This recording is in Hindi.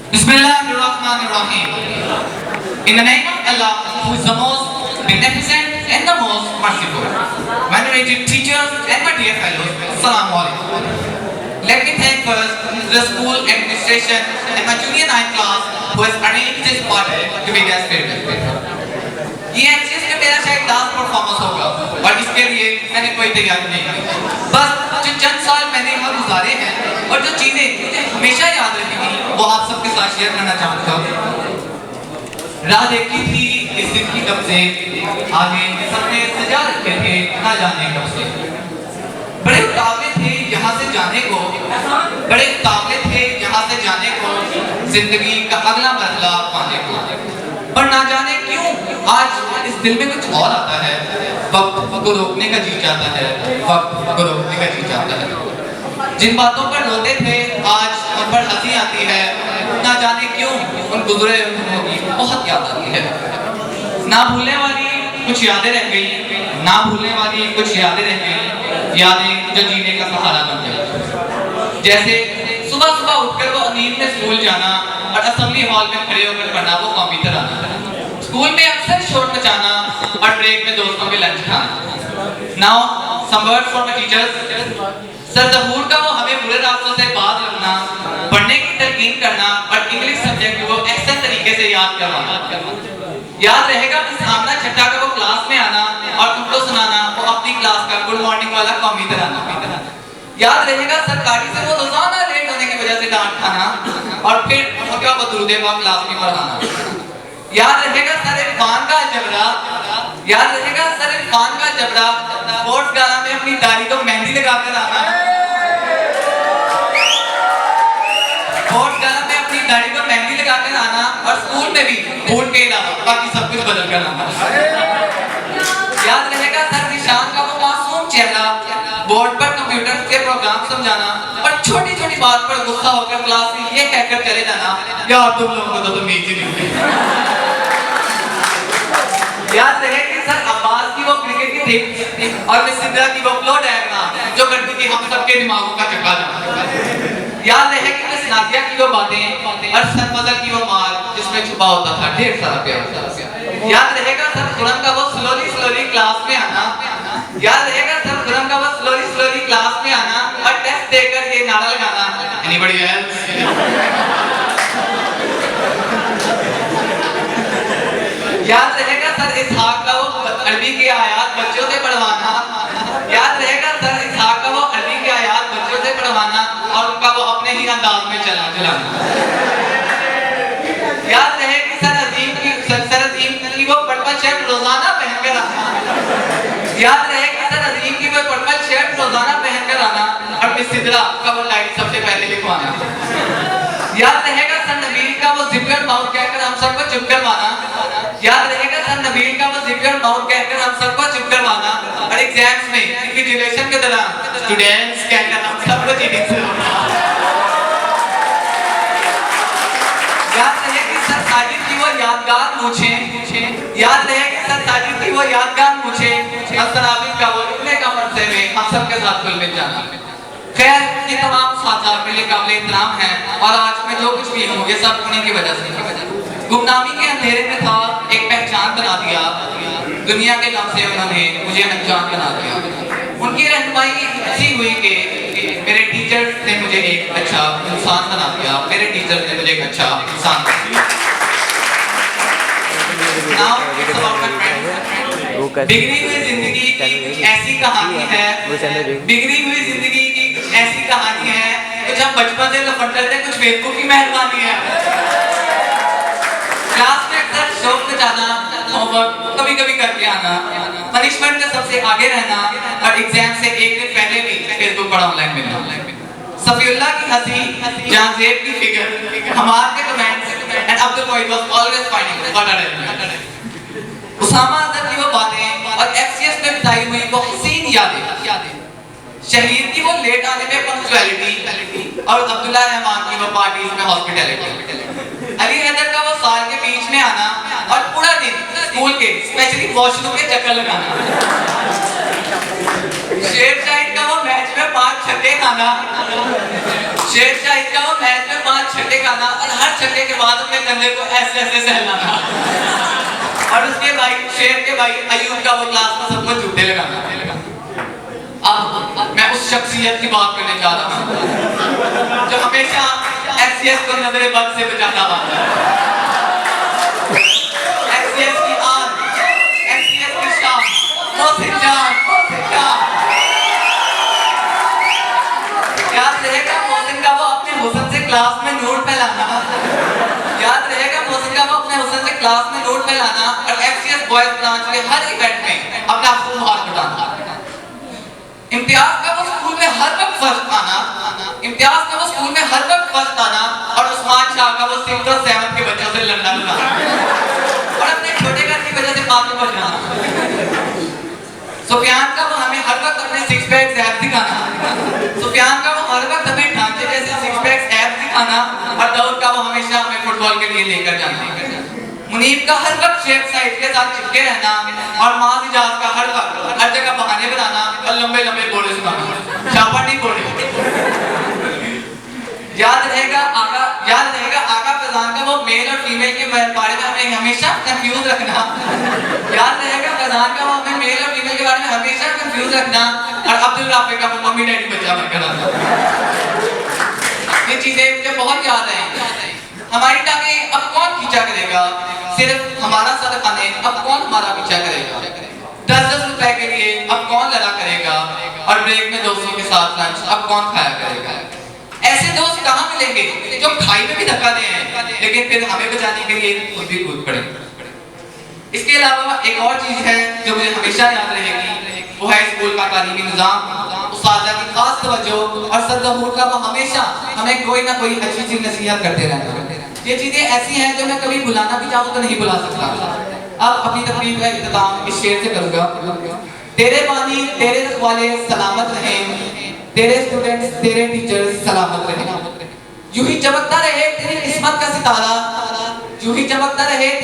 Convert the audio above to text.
Bismillahirrahmanirrahim. In the name of Allah, who is the most beneficent and the most merciful. Venerated teachers and my dear fellows, Assalamu alaikum. Let me thank first the school administration and my junior 9th class who has arranged this party to be their spirit. ये एमसीएस में मेरा शायद लास्ट परफॉर्मेंस होगा और इसके लिए मैंने कोई तैयारी नहीं की। बस जो चंद साल मैंने यहाँ गुजारे हैं और जो चीजें मुझे हमेशा याद रहेंगी वो आप सबके साथ शेयर करना चाहता हूँ। राह देखी थी इस दिन की कब से, आगे सबने सजा रखे थे ना जाने कब से। बड़े उतावले थे यहाँ से जाने को, बड़े उतावले थे यहाँ से जाने को, जिंदगी का अगला मरहला पाने को। पर ना जाने क्यों आज इस दिल में कुछ और आता है। वक्त को रोकने का जी चाहता है, वक्त को रोकने का जी चाहता है। जिन बातों पर रोते थे आज उन पर हंसी आती है। ना जाने क्यों उन गुजरे हुओं की बहुत याद आती है। ना भूलने वाली कुछ यादें रह गई, ना भूलने वाली कुछ यादें रह गई, यादें जो जीने का सहारा बन गई। जैसे सुबह सुबह उठकर वो नींद में स्कूल जाना और असेंबली हॉल में खड़े होकर पढ़ना वो कॉमी तरह आना। स्कूल में अक्सर शोर मचाना और ब्रेक में दोस्तों के लंच खाना। Now some words for my teachers. Sir Zahoor का वो हमें बुरे रास्तों से बाज रखना, पढ़ने की तलकीन करना और इंग्लिश सब्जेक्ट को ऐसे तरीके से याद करवाना। याद रहेगा सामना छठा का वो क्लास में आना और तुमको सुनाना वो अपनी क्लास का गुड मॉर्निंग वाला कॉमी तरह। याद रहेगा सरकारी से वो रोजाना लेट होने की वजह से डांट खाना और फिर उनका बदरूदे वक्त क्लास में पढ़ाना। याद रहेगा सर इरफान का जबरा, याद रहेगा सर इरफान का जबरा, स्पोर्ट्स गाना में अपनी दाढ़ी को मेहंदी लगाकर आना, स्पोर्ट्स गाना में अपनी दाढ़ी को मेहंदी लगाकर आना और स्कूल में भी बूट के अलावा बाकी सब कुछ बदल कर आना। याद रहेगा सर निशान का वो मासूम चेहरा, बोर्ड पर कंप्यूटर के प्रोग्राम समझाना और छोटी छोटी बात पर गुस्सा होकर क्लास में ये कहकर चले जाना, यार तुम लोगों को तो तमीज ही नहीं। याद रहे कि सर अब्बास की वो क्रिकेट की टिप और मिस सिद्रा की वो फ्लो डायग्राम जो करती थी हम सबके दिमागों का चक्का जाम। याद रहे कि मिस नादिया की वो बातें और सर फजल की वो मार जिसमें छुपा होता था ढेर सारा प्यार। याद रहेगा सर खुरम का वो स्लोली क्लास में आना, याद रहेगा सर खुरम का वो स्लोली क्लास में आना और टेस्ट देकर ये नारा लगाना, एनीबॉडी एल्स? याद रहेगा सर इसहाक का वो अरबी के आयात बच्चों से पढ़वाना, याद रहेगा सर इसहाक का वो अरबी के आयात बच्चों से पढ़वाना और उनका वो अपने ही अंदाज में चलाना। याद रहे कि सर अजीम की वो पर्पल शर्ट रोजाना पहनकर आना, याद रहे कि सर अजीम की वो पर्पल शर्ट रोजाना पहनकर आना और मिस सिद्रा का वो लाइट सबसे पहले लिखवाना। याद रहेगा सर नबील का वो जिगर माउथ कहकर हम सबको चुप करवाना, याद रहेगा सर नबील का वो जिगर माउथ कहकर हम सबको चुप करवाना और एग्जाम्स में इन्विजिलेशन के दौरान स्टूडेंट्स कहकर हम सबको चीटिंग से रोकना। याद रहे कि सर साजिद की वो यादगार मूछें, याद रहे कि सर साजिद की वो यादगार मूछें और सराबिन का वो रुकने का मनसे में हम सबके साथ खुल मिल जाना। खैर ये तमाम साथी मेरे काबिल एहतराम हैं और आज मैं जो कुछ भी हूँ ये सब उन्हीं की वजह से। गुमनामी के अंधेरे में था एक पहचान बना दिया, दुनिया के गम से उन्होंने मुझे अनजान बना दिया। उनकी रहनुमाई ऐसी हुई कि मेरे टीचर्स ने मुझे एक अच्छा इंसान बना दिया, मेरे टीचर ने मुझे एक अच्छा इंसान बना दिया। Now it's about my friends. बिगड़ी हुई जिंदगी की ऐसी कहानी है, बिगड़ी हुई जिंदगी की ऐसी कहानी है, कुछ हम बचपन से लपटते थे, कुछ बेवकूफ की मेहरबानी है। क्लास में अक्सर शौक में जाना, होमवर्क कभी कभी करके आना, पनिशमेंट में सबसे आगे रहना और एग्जाम से एक दिन पहले भी फेसबुक पर ऑनलाइन मिलना। सफीउल्लाह की हंसी, जहांजेब की फिगर, हमार के comments and Abdul Moid was always finding what are Usama Azhar की वो बातें और एफसीएस में बिताई हुई वो हसीन यादें, शहीद की वो लेट आने में पंक्चुअलिटी और अब्दुल्ला रहमान की वो पार्टीज में हॉस्पिटैलिटी, अली हैदर का वो साल के बीच में आना और पूरा दिन स्कूल के स्पेशली वॉशरूम के चक्कर लगाना, शेर शाहिद का वो मैच में 5 छक्के खाना, शेर शाहिद का वो मैच में 5 छक्के छक्के खाना और हर छक्के के बाद अपने कंधे को ऐसे ऐसे सहलाना और उसके भाई शेर के भाई अयूब का वो क्लास में सबको जूते लगाना। अब मैं उस शख्सियत की बात करने जा रहा हूँ जो हमेशा एक्सीएस को नजरे बद से बचाता हुआ एक्सीएस की आन, एक्सीएस की शान, मोहसिन जान, मोहसिन जान। याद रहेगा मोहसिन का वो अपने हुस्न से क्लास में नोट फैलाना, याद रहेगा मोहसिन का वो अपने हुस्न से क्लास में नोट फैलाना और एक्सीएस बॉयज ब्रांच के हर इवेंट में अपना खूब हाथ उठाना। इम्तियाज का वो स्कूल में हर वक्त फर्स्ट आना, इम्तियाज का वो स्कूल में हर वक्त फर्स्ट आना और उस्मान शाह का वो 6th और 7th के बच्चों से लड़ना और अपने छोटे घर की वजह से बात में बचना। सुफियान का वो हमें हर वक्त अपने 6 पैक्स एब्स दिखाना, सुफियान का वो हर वक्त हमें ढांचे जैसे 6 पैक्स एब्स दिखाना और दाऊद का वो हमेशा हमें फुटबॉल के लिए लेकर जाना। मुनीब का हर वक्त शेख साइड के साथ चिपके रहना और माज इजाज का हर वक्त हर जगह बहाने बनाना और लंबे लंबे बोले सुनाना, शाबाशी बोले। याद रहेगा आगा फैजान का वो मेल और फीमेल के बारे में हमें हमेशा कंफ्यूज रखना, याद रहेगा फैजान का वो हमें मेल और फीमेल के बारे में हमेशा कंफ्यूज रखना और अब्दुल राफे का वो मम्मी डैडी बच्चा बनकर आना। ये चीजें मुझे बहुत याद है। हमारी टांगें अब कौन खींचा करेगा, सिर्फ हमारा सर खाने अब कौन हमारा पीछा करेगा, 10-10 रुपए के लिए अब कौन लड़ा करेगा और ब्रेक में दोस्तों के साथ लंच अब कौन खाया करेगा। ऐसे दोस्त कहाँ मिलेंगे जो खाई में भी धक्का दें लेकिन फिर हमें बचाने के लिए खुद भी कूद पड़े। इसके अलावा एक और चीज है जो मुझे हमेशा याद रहेगी, वो है स्कूल का तालीमी निज़ाम, उस्ताद की खास तवज्जो और सर का वो हमेशा हमें कोई ना कोई अच्छी चीज नसीहत करते रहना। ये चीजें ऐसी हैं जो मैं कभी भुलाना भी चाहूँ तो नहीं भुला सकता। अब अपनी तकरीर का इख्तिताम इस शेर से करूंगा। तेरे बानी तेरे रखवाले सलामत रहें, तेरे स्टूडेंट्स तेरे टीचर्स सलामत रहें, यूं ही चमकता रहे तेरी किस्मत का सितारा, यूं ही चमकता रहे